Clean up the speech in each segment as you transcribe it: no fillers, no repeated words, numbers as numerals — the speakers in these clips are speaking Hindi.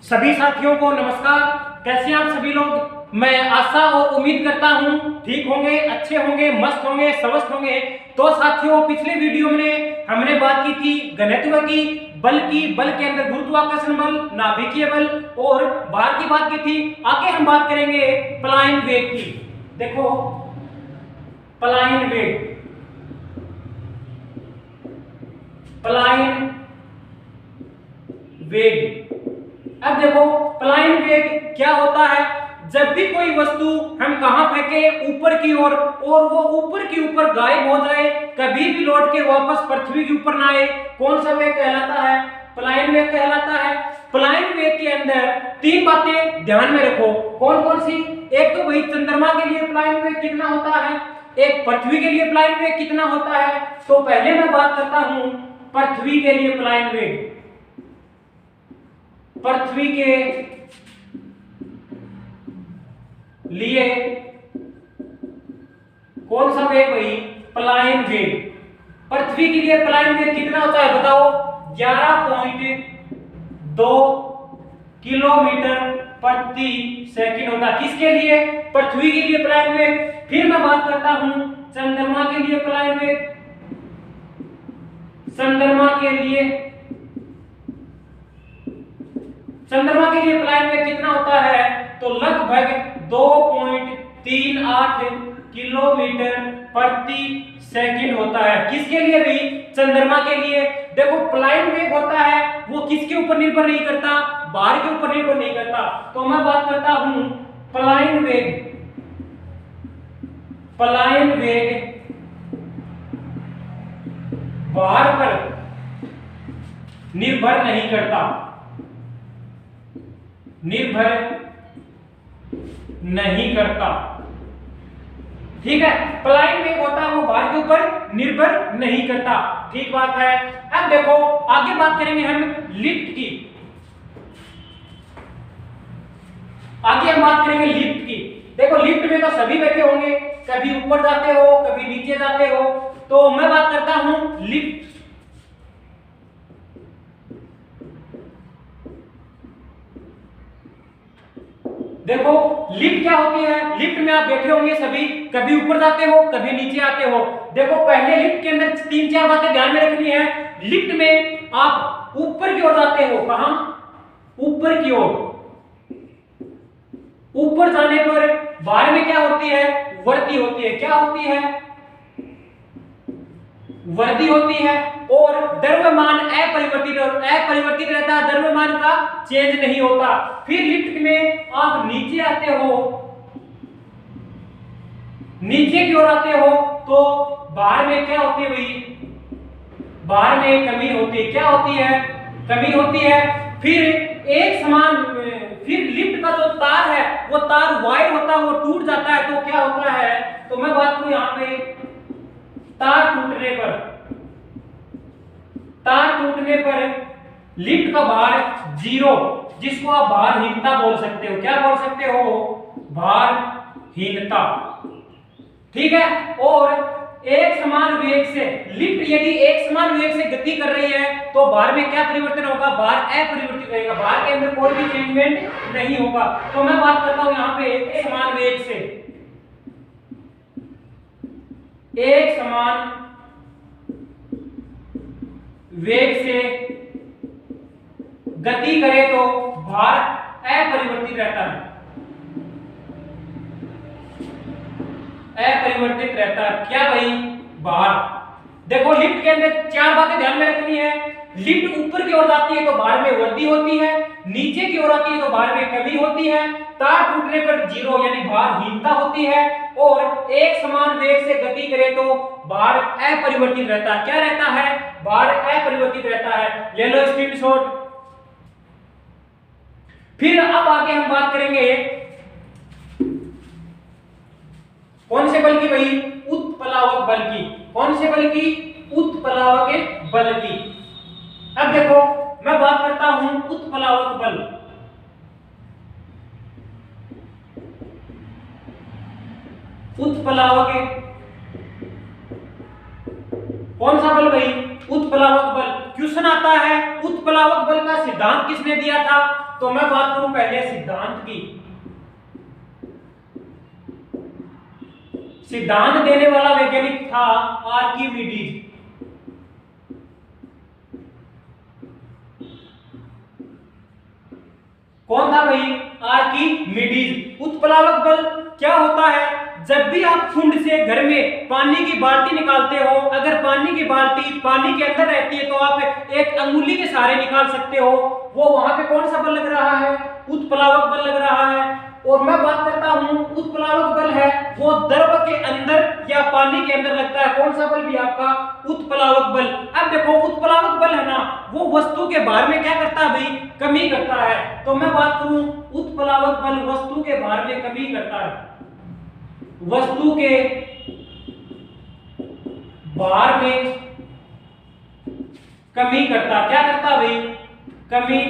सभी साथियों को नमस्कार। कैसे हैं आप सभी लोग। मैं आशा और उम्मीद करता हूं ठीक होंगे, अच्छे होंगे, मस्त होंगे, स्वस्थ होंगे। तो साथियों, पिछले वीडियो में हमने बात की थी घनत्व की, बल की, बल के अंदर गुरुत्वाकर्षण बल, नाभिकीय बल और भार की बात की थी। आगे हम बात करेंगे पलायन वेग की। देखो, पलायन वेग, पलायन वेग। अब देखो, पलायन वेग क्या होता है। जब भी कोई वस्तु हम कहां फेंके, ऊपर की ओर, और वो ऊपर की ऊपर गायब हो जाए, कभी भी लौट के वापस पृथ्वी के ऊपर ना आए, कौन सा वेग कहलाता है? पलायन वेग कहलाता है। पलायन वेग के अंदर तीन बातें ध्यान में रखो। कौन कौन सी? एक तो भाई चंद्रमा के लिए पलायन वेग कितना होता है, एक पृथ्वी के लिए पलायन वेग कितना होता है। तो पहले मैं बात करता हूं पृथ्वी के लिए पलायन वेग। पृथ्वी के लिए कौन सा वेग भाई? पलायन वेग। पृथ्वी के लिए पलायन वेग कितना होता है बताओ? 11.2 किलोमीटर प्रति सेकंड होता है। किसके लिए? पृथ्वी के लिए पलायन वेग। फिर मैं बात करता हूं चंद्रमा के लिए पलायन वेग। चंद्रमा के लिए पलायन वेग कितना होता है? तो लगभग 2.38 किलोमीटर प्रति सेकंड होता है। किसके लिए भी? चंद्रमा के लिए। देखो, पलायन वेग होता है वो किसके ऊपर निर्भर नहीं करता? भार के ऊपर निर्भर नहीं करता। तो मैं बात करता हूं पलायन वेग। पलायन वेग भार पर निर्भर नहीं करता, निर्भर नहीं करता। ठीक है, पलायन वेग होता है वो भार के ऊपर निर्भर नहीं करता। ठीक बात है। अब देखो, आगे बात करेंगे हम लिफ्ट की। आगे हम बात करेंगे लिफ्ट की। देखो, लिफ्ट में तो सभी बैठे होंगे, कभी ऊपर जाते हो, कभी नीचे जाते हो। तो मैं बात करता हूं लिफ्ट। देखो, लिफ्ट क्या होती है? लिफ्ट में आप बैठे होंगे सभी, कभी ऊपर जाते हो, कभी नीचे आते हो। देखो, पहले लिफ्ट के अंदर तीन चार बातें ध्यान में रखनी है। लिफ्ट में आप ऊपर की ओर जाते हो। कहां? ऊपर की ओर। ऊपर जाने पर भार में क्या होती है? वृद्धि होती है। क्या होती है? वृद्धि होती है। और द्रव्यमान अपरिवर्तित रहता है, द्रव्यमान का चेंज नहीं होता। फिर लिफ्ट में आप नीचे आते हो, नीचे की ओर आते हो, तो भार में क्या होती है भाई? भार में कमी होती है। क्या होती है? कमी होती है। फिर एक समान, फिर लिफ्ट का जो तार है वो तार वायर होता है, वो टूट जाता है। तो क्या होता है? तो मैं बात करूं यहां पे तार टूटने पर, तार टूटने पर लिफ्ट का भार जीरो, जिसको आप भारहीनता बोल सकते हो। क्या बोल सकते हो? भारहीनता। ठीक है। और एक समान वेग से लिफ्ट यदि एक समान वेग से गति कर रही है तो भार में क्या परिवर्तन होगा? भार अपरिवर्तित रहेगा, भार के अंदर कोई भी चेंजमेंट नहीं होगा। तो मैं बात करता हूं यहां पे एक समान वेग से, एक समान वेग से गति करे तो भार अपरिवर्तित रहता है, अपरिवर्तित रहता है। क्या भाई? भार। देखो, लिफ्ट के अंदर चार बातें ध्यान में रखनी है। लिफ्ट ऊपर की ओर जाती है तो भार में वृद्धि होती है, नीचे की ओर आती है तो भार में कमी होती है, तार टूटने पर जीरो यानी भारहीनता होती है, और एक समान वेग से गति करे तो भार अपरिवर्तित रहता है। क्या रहता है? भार अपरिवर्तित रहता है। ले लो स्क्रीनशॉट। फिर अब आगे हम बात करेंगे कौन से बल की भाई? उत्प्लावक बल की। कौन से बल की? उत्प्लावक बल की। अब देखो, मैं बात करता हूं उत्प्लावक बल। उत्प्लावक कौन सा बल भाई? उत्प्लावक बल। क्वेश्चन आता है उत्प्लावक बल का सिद्धांत किसने दिया था? तो मैं बात करूं पहले सिद्धांत की। सिद्धांत देने वाला वैज्ञानिक था आर्किमिडीज। कौन था भाई? आर्किमिडीज। उत्प्लावक बल क्या होता है? जब भी आप कुंड से घर में पानी की बाल्टी निकालते हो, अगर पानी की बाल्टी पानी के अंदर रहती है तो आप एक अंगुली के सहारे निकाल सकते हो, वो वहां पे कौन सा बल लग रहा है? उत्प्लावक बल लग रहा है। और मैं बात करता हूं उत्प्लावक बल है वो द्रव के अंदर या पानी के अंदर लगता है। कौन सा बल भी आपका? उत्प्लावक बल। अब देखो उत्प्लावक बल है ना, वो वस्तु के भार में क्या करता है भाई? कमी करता है। तो मैं बात करूं उत्प्लावक बल वस्तु के भार में कमी करता है, वस्तु के भार में कमी करता। क्या करता भाई? कमी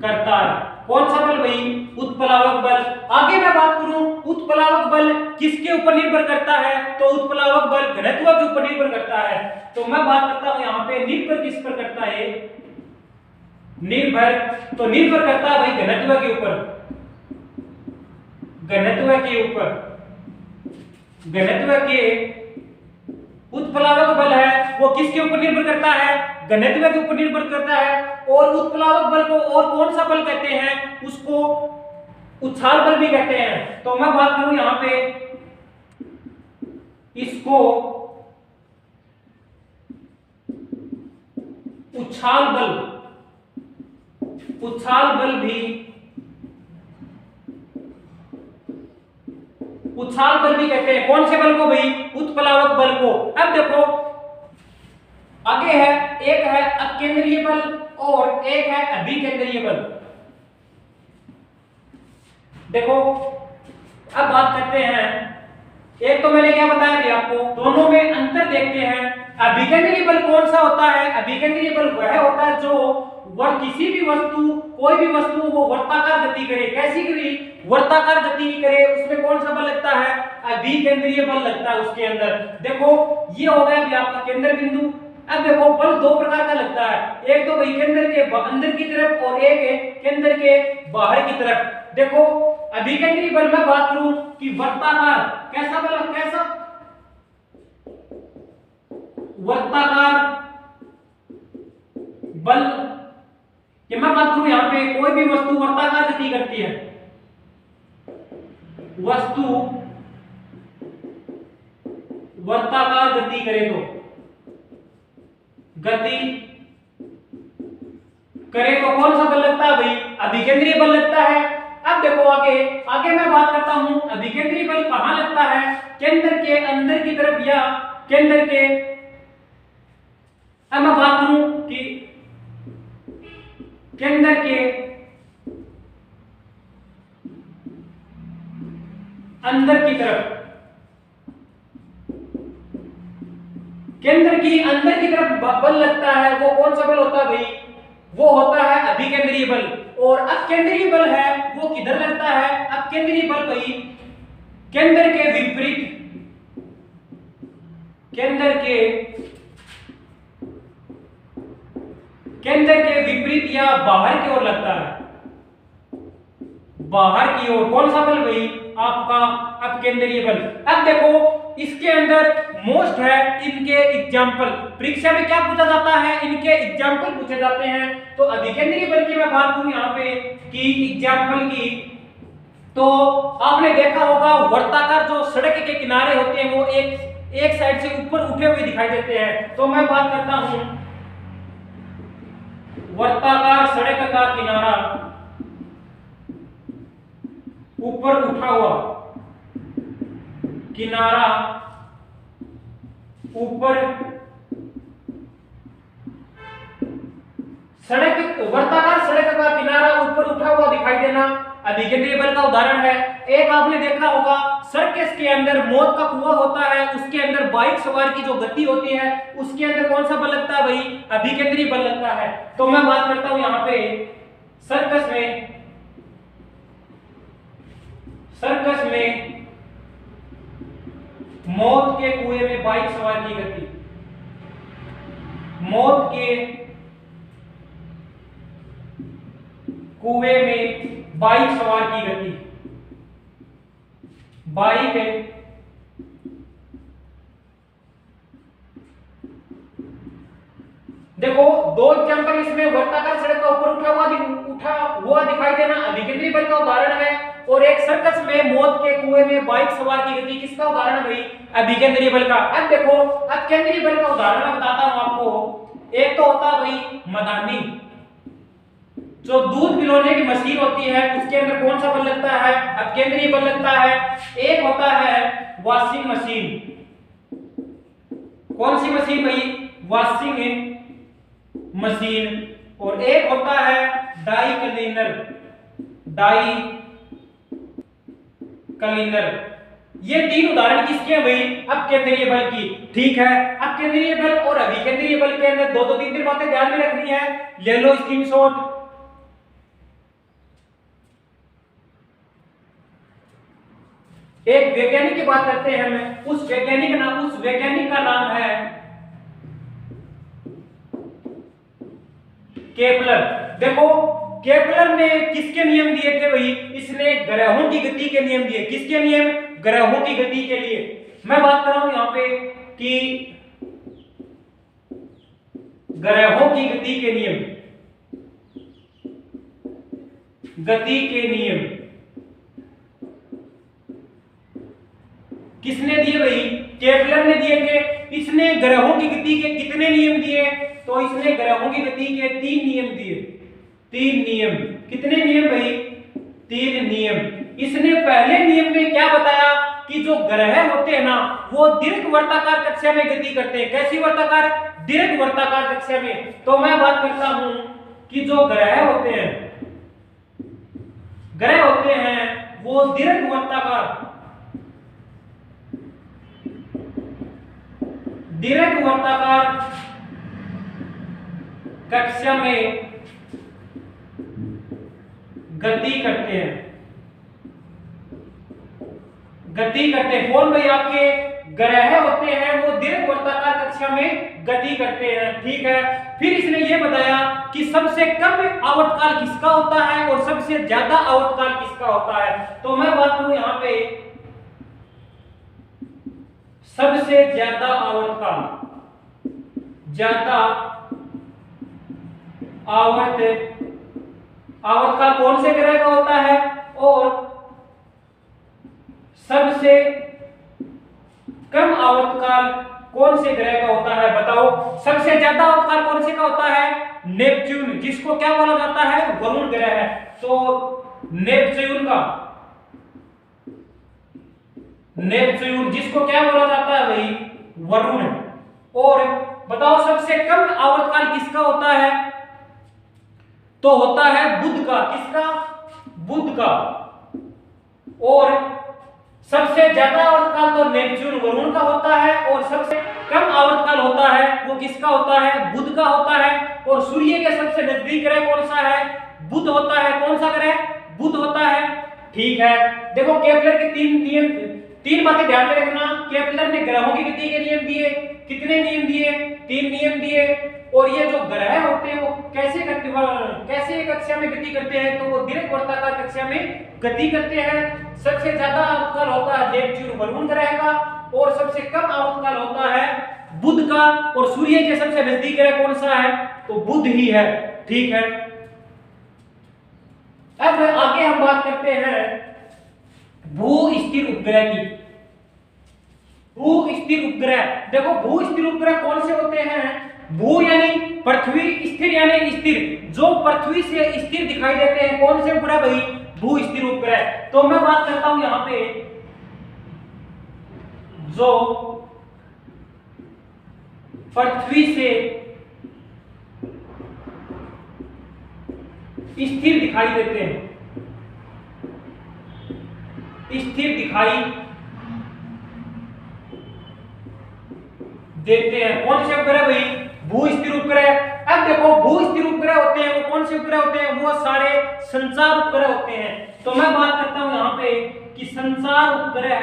करता है। कौन सा बल भाई? उत्प्लावक बल। आगे मैं बात करूं उत्प्लावक बल किसके ऊपर निर्भर करता है? तो उत्प्लावक बल घनत्व के ऊपर निर्भर करता है। तो मैं बात करता हूं यहां पे निर्भर किस पर करता है? निर्भर तो निर्भर करता है भाई घनत्व के ऊपर, घनत्व के ऊपर। घनत्व के उत्प्लावक बल है वो किसके ऊपर निर्भर करता है? घनत्व के ऊपर निर्भर करता है। और उत्प्लावक बल को और कौन सा बल कहते हैं? उसको उछाल बल भी कहते हैं। तो मैं बात करूं यहां पे इसको उछाल बल, उछाल बल भी, उछाल बल भी कहते हैं। कौन से बल को भाई? उत्प्लावक बल को। अब देखो आगे है, एक है अकेंद्रीय बल और एक है अभिकेंद्रीय बल। देखो अब बात करते हैं, एक तो मैंने क्या बताया भी आपको, दोनों में अंतर देखते हैं। अभिकेंद्रीय बल कौन सा होता है? अभिकेंद्रीय बल वह होता है जो वह किसी भी वस्तु, कोई भी वस्तु वो वर्ताकार गति करे। कैसी गति? वर्ताकार गति करे, उसमें कौन सा बल लगता है? अभिकेंद्रीय बल लगता है उसके अंदर। देखो ये हो गया भी आपका केंद्र बिंदु। अब देखो बल दो प्रकार का लगता है, एक तो भाई केंद्र के अंदर की तरफ और एक है केंद्र के बाहर की तरफ। देखो अभिकेंद्रीय बल में बात करूं कि वर्ताकार, कैसा बल? कैसा? वर्ताकार बल। ये मैं बात करूं यहां पे कोई भी वस्तु वर्ताकार गति करती है, वस्तु वर्ताकार गति करे तो, गति करे तो कौन सा बल लगता है भाई? अभिकेंद्रीय बल लगता है। अब देखो आगे, आगे मैं बात करता हूं अभिकेंद्रीय बल कहां लगता है? केंद्र के अंदर की तरफ या केंद्र के, अब मैं बात करूं कि केंद्र के अंदर की तरफ, केंद्र की अंदर की तरफ बल लगता है, वो कौन सा बल होता है भाई? वो होता है अभिकेंद्रीय बल। और अपकेंद्रीय बल है वो किधर लगता है? अपकेंद्रीय बल भाई केंद्र के विपरीत, केंद्र के विपरीत या बाहर की ओर लगता है, बाहर की ओर। कौन सा बल भाई? आपका अपकेंद्रीय बल। अब देखो इसके अंदर मोस्ट है इनके एग्जाम्पल, परीक्षा में क्या पूछा जाता है? इनके एग्जाम्पल पूछे जाते हैं। तो अभिकेंद्रीय बल की मैं बात करूं यहां पे कि एग्जाम्पल की, तो आपने देखा होगा वर्ताकार जो सड़क के किनारे होते हैं वो एक साइड से ऊपर उठे हुए दिखाई देते हैं। तो मैं बात करता हूं वर्ताकार सड़क का किनारा ऊपर उठा हुआ, किनारा ऊपर, सड़क वर्ताकार सड़क का किनारा ऊपर उठा हुआ दिखाई देना अभिकेंद्रीय बल का उदाहरण है। एक आपने देखा होगा सर्कस के अंदर मौत का कुआं होता है, उसके अंदर बाइक सवार की जो गति होती है उसके अंदर कौन सा बल लगता है भाई? अभिकेंद्रीय बल लगता है। तो मैं बात करता हूं यहां पे सर्कस में मौत के कुएं में बाइक सवार की गति, मौत के कुएं में बाइक सवार की गति। बाइक देखो दो एग्जांपल इसमें वर्ताकार सड़क का ऊपर उठा हुआ दिखाई देना अभिकेंद्री बल का उदाहरण है, और एक सर्कस में मौत के कुएं में बाइक सवार की गति किसका उदाहरण भाई? अभिकेंद्री बल का। अब देखो अब केंद्रीय बल का उदाहरण मैं बताता हूं आपको। एक तो होता है भाई मदानी, जो दूध पिलाने की मशीन होती है उसके अंदर कौन सा बल लगता है? अब केंद्रीय बल लगता है। एक होता है वॉशिंग मशीन। कौन सी मशीन भाई? Washing machine. और एक होता है डाई क्लीनर। Die cleaner. ये तीन उदाहरण किसके हैं भाई? अब केंद्रीय बल की। ठीक है, अब केंद्रीय बल और अभिकेंद्रीय बल के अंदर दो दो तीन तीन बातें ध्यान में रखनी है, ले लो स्क्रीनशॉट। एक वैज्ञानिक की बात करते हैं हम, उस वैज्ञानिक का नाम है केपलर। देखो केपलर ने किसके नियम दिए थे भाई? इसने ग्रहों की गति के नियम दिए। किसके नियम? ग्रहों की गति के लिए। मैं बात कर रहा हूं यहां पे कि ग्रहों की गति के नियम। गति के नियम किसने दिए भाई? केपलर ने दिए थे। इसने ग्रहों की गति के कितने नियम दिए? तो इसने ग्रहों की गति के 3 नियम दिए। 3 नियम। कितने नियम भाई? 3 नियम। इसने पहले नियम में क्या बताया कि जो ग्रह होते हैं ना वो दीर्घ वर्ताकार कक्षा में गति करते हैं। कैसी वर्ताकार? दीर्घ वर्ताकार कक्षा में। तो मैं बात करता हूं कि जो ग्रह होते हैं वो दीर्घ वर्ताकार कक्षा में गति करते हैं। कौन भाई? आपके ग्रह होते हैं वो दीर्घ वर्ताकार कक्षा में गति करते हैं। ठीक है, फिर इसने ये बताया कि सबसे कम आवर्तकाल किसका होता है और सबसे ज्यादा आवर्तकाल किसका होता है। तो मैं बात करूं यहां पे सबसे ज्यादा आवर्तकाल कौन से ग्रह का होता है और सबसे कम आवर्तकाल कौन से ग्रह का होता है? बताओ। सबसे ज्यादा आवर्तकाल कौन से का होता है? नेपच्यून, जिसको क्या बोला जाता है? वरुण ग्रह है। तो नेपच्यून जिसको क्या बोला जाता है भाई? वरुण। और बताओ सबसे कम आवर्तकाल किसका होता है? तो होता है बुध का। किसका? बुध का। और सबसे ज्यादा आवर्तकाल तो नेपच्यून वरुण का होता है, और सबसे कम आवर्तकाल होता है वो किसका होता है? बुध का होता है। और सूर्य के सबसे नजदीक ग्रह कौन सा है? बुध होता है। कौन सा ग्रह? बुध होता है। ठीक है, देखो केपलर के 3 नियम, 3 बातें ध्यान में रखना। केपलर ने ग्रहों की गति के नियम दिए। कितने नियम दिए? 3 नियम दिए। और ये जो ग्रह होते हैं वो कैसे कक्षा में गति करते हैं? तो वो दीर्घ वर्ताकार कक्षा में गति करते हैं। सबसे ज्यादा आवर्तकाल होता है नेपच्यून वरुण ग्रह का, और सबसे कम आवर्तकाल होता है बुध का। और सूर्य के सबसे नजदीक ग्रह कौन सा है? तो बुध ही है। ठीक है, अब आगे हम बात करते हैं भू स्थिर उपग्रह की। भू स्थिर उपग्रह, देखो भू स्थिर उपग्रह कौन से होते हैं? भू यानी पृथ्वी, स्थिर यानी स्थिर, जो पृथ्वी से स्थिर दिखाई देते हैं। कौन से उपग्रह भाई? भू स्थिर उपग्रह। तो मैं बात करता हूं यहां पे जो पृथ्वी से स्थिर दिखाई देते हैं। स्थिर दिखाई देते हैं कौन से उपग्रह भाई? भू स्थिर उपग्रह। अब देखो भू स्थिर उपग्रह होते हैं वो कौन से उपग्रह होते हैं? वो सारे संचार उपग्रह होते हैं। तो मैं बात करता हूं यहां पे कि संचार उपग्रह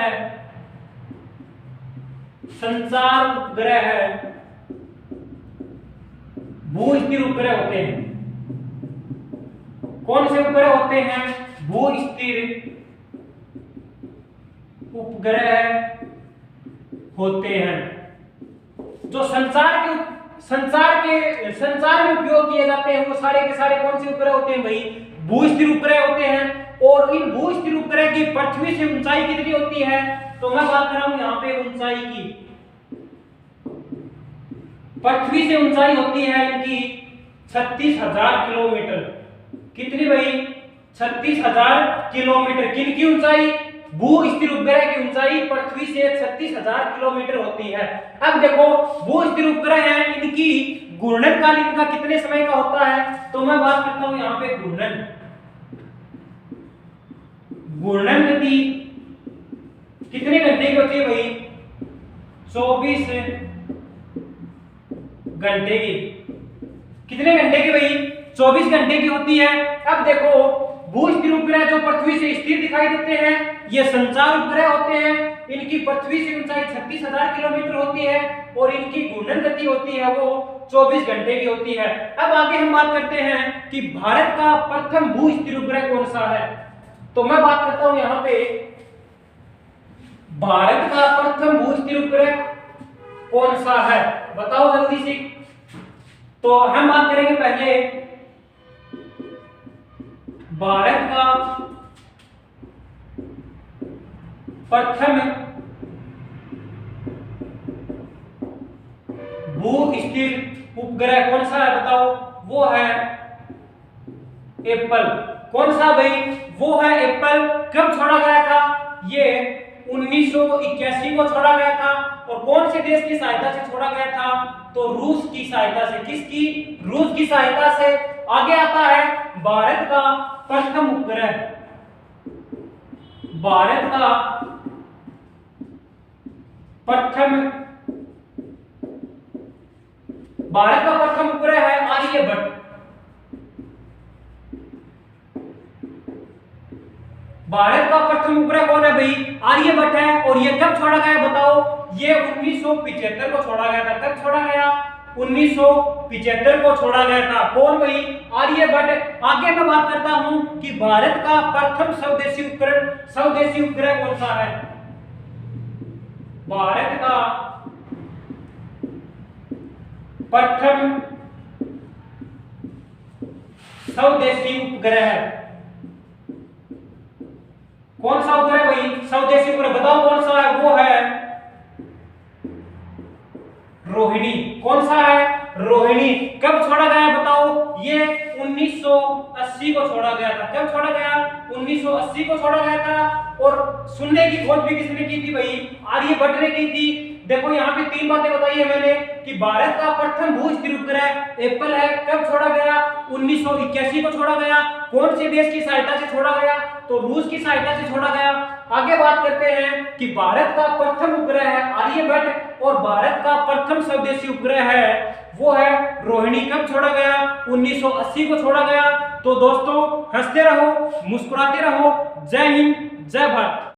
भू स्थिर उपग्रह होते हैं। कौन से उपग्रह होते हैं? भू स्थिर उपग्रह होते हैं, जो संचार में उपयोग किए जाते हैं। वो सारे के सारे कौन से उपग्रह होते हैं भाई? भू स्थिर उपग्रह होते हैं। और इन भू स्थिर उपग्रह की पृथ्वी से ऊंचाई कितनी होती है? तो मैं बात कर रहा हूं यहां पे ऊंचाई की। पृथ्वी से ऊंचाई होती है इनकी 36,000 किलोमीटर। कितनी भाई? 36,000 किलोमीटर। किनकी ऊंचाई? भू स्थिर उपग्रह की ऊंचाई पृथ्वी से 36,000 किलोमीटर होती है। अब देखो, भू स्थिर उपग्रह है, इनकी घूर्णन काल इनका कितने समय का होता है? तो मैं बात करता हूं यहां पे घूर्णन गति कितने घंटे की होती है भाई? 24 घंटे की। कितने घंटे की भाई? 24 घंटे की होती है। अब देखो, भू स्थिर उपग्रह जो पृथ्वी से स्थिर दिखाई देते हैं, ये संचार उपग्रह होते हैं। इनकी पृथ्वी से ऊंचाई 36,000 किलोमीटर होती है और इनकी घूर्णन गति होती है वो 24 घंटे की होती है। अब आगे हम बात करते हैं कि भारत का प्रथम भू स्थिर उपग्रह कौन सा है। तो मैं बात करता हूं यहां पे भारत का प्रथम भू स्थिर उपग्रह कौन सा है, बताओ जल्दी से। तो हम बात करेंगे पहले भारत का प्रथम भू स्थिर उपग्रह कौन सा है, बताओ। वो है एप्पल। कौन सा भाई? वो है एप्पल। कब छोड़ा गया था? ये 1981 को छोड़ा गया था। और कौन से देश की सहायता से छोड़ा गया था? तो रूस की सहायता से। किसकी? रूस की सहायता से। आगे आता है भारत का प्रथम उपग्रह। भारत का प्रथम उपग्रह है आर्यभट्ट। भारत का प्रथम उपग्रह कौन है भाई? आर्यभट्ट है। और ये कब छोड़ा गया बताओ? ये 1975 को छोड़ा गया था। कब छोड़ा गया? 1975 को छोड़ा गया था। कौन भाई? आर्यभट्ट। आगे मैं बात करता हूं कि भारत का प्रथम स्वदेशी उपग्रह कौन सा है। भारत का प्रथम स्वदेशी उपग्रह कौन सा उपग्रह भाई? स्वदेशी उपग्रह बताओ कौन सा है? वो है रोहिणी। कौन सा है? रोहिणी। कब छोड़ा गया बताओ? ये 1980 को छोड़ा गया था। कब छोड़ा गया? 1980 को छोड़ा गया था। और सुनने की खोज भी किसने की थी भाई? आर्यभट्ट ने की थी। देखो यहाँ पे तीन बातें बताई है मैंने कि भारत का प्रथम भू स्थिर उपग्रह एप्पल है। कब छोड़ा गया? 1981 को छोड़ा गया। कौन से देश की सहायता से छोड़ा गया? तो रूस की सहायता से छोड़ा गया। आगे बात करते हैं कि भारत का प्रथम उपग्रह है आर्यभट्ट और भारत का प्रथम स्वदेशी उपग्रह है वो है रोहिणी। कब छोड़ा गया? 1980 को छोड़ा गया। तो दोस्तों, हंसते रहो, मुस्कुराते रहो। जय हिंद, जय भारत।